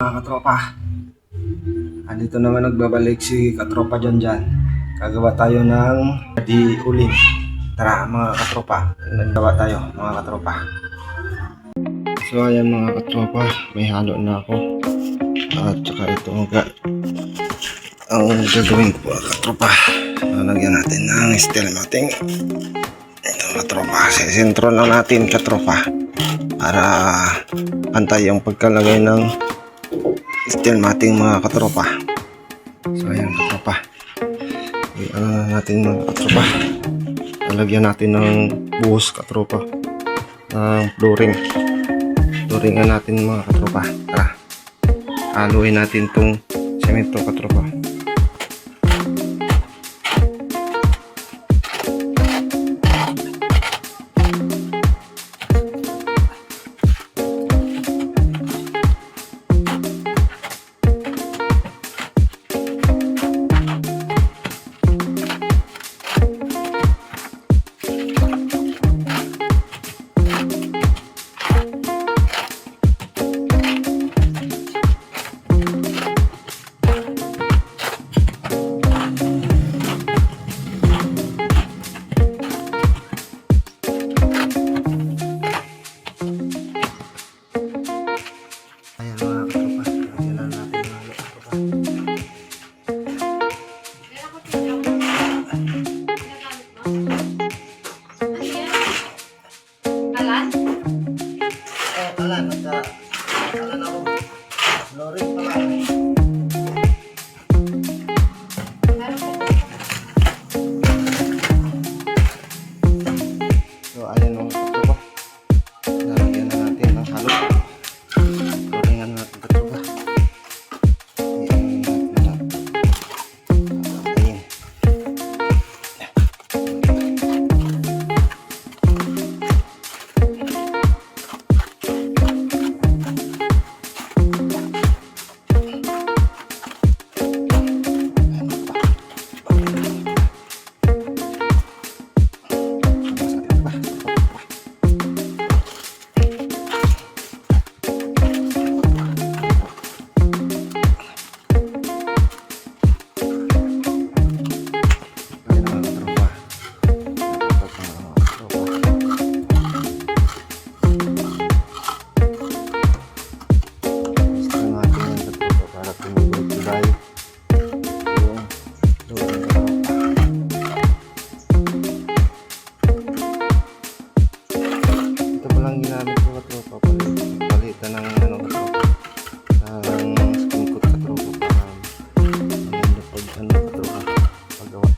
Mga katropa, andito naman nagbabalik si katropa dyan. Gagawa tayo ng di uling. Tara mga katropa, naggawa tayo mga katropa. So ayan mga katropa, may halo na ako. At saka ito ang gagawin ko mga katropa. Lalagyan natin ng steel matting. Ito katropa, sisintro lang natin katropa para pantay ang pagkalagay ng steel matting mga katropa. So ayan katropa, ano na natin mga katropa, lalagyan natin ng buhos katropa ng flooringan natin mga katropa. Tara, haluin natin tong semento katropa. So ayan mga katropa, lalagyan na natin ng halo. Flooringan natin katropa. Ginamit ko katropa, palitan ng katropa, ng skin coat katropa para maganda pag katropa paggawa,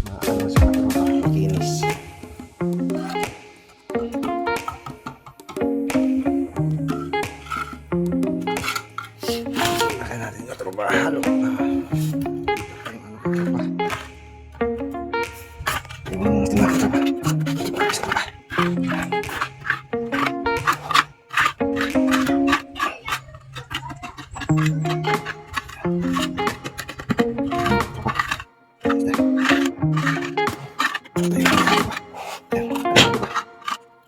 maano sa katropa makinis. Akin natin katropa halo.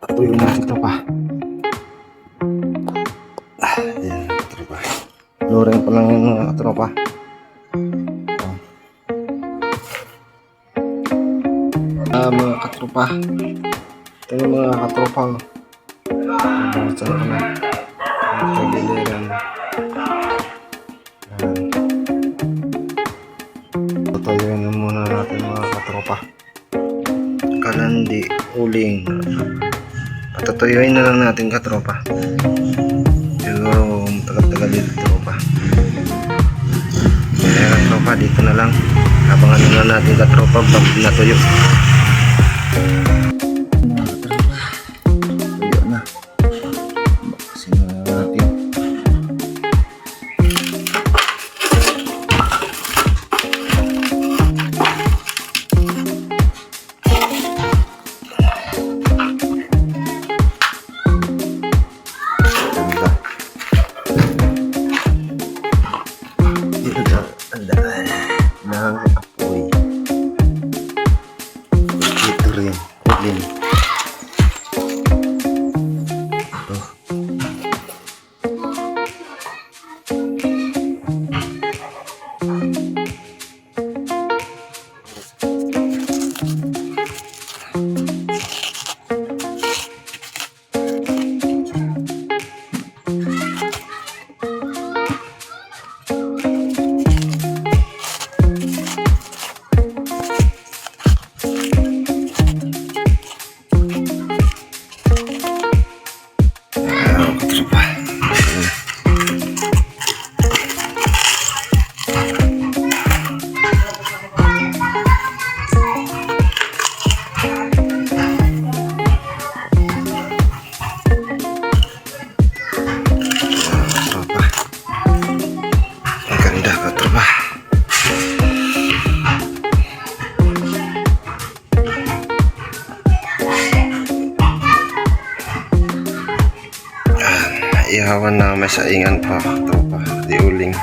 Patuloy natin ito pa. Ayan katropa, flooring pa lang yung mga katropa. Mga katropa, ito yung mga katropa. Saan ko na pagiliran. Patayuin na muna natin mga katropa. Kalandi uling, patatuyuin na lang natin katropa. Siguro tagal-tagal dito katropa. Kaya katropa, dito na lang abangan na natin katropa pag natuyo. Tuyo na, bakasin na natin. ng apoy. Ito rin. ihawan na may saingan pa, tropa, di uling.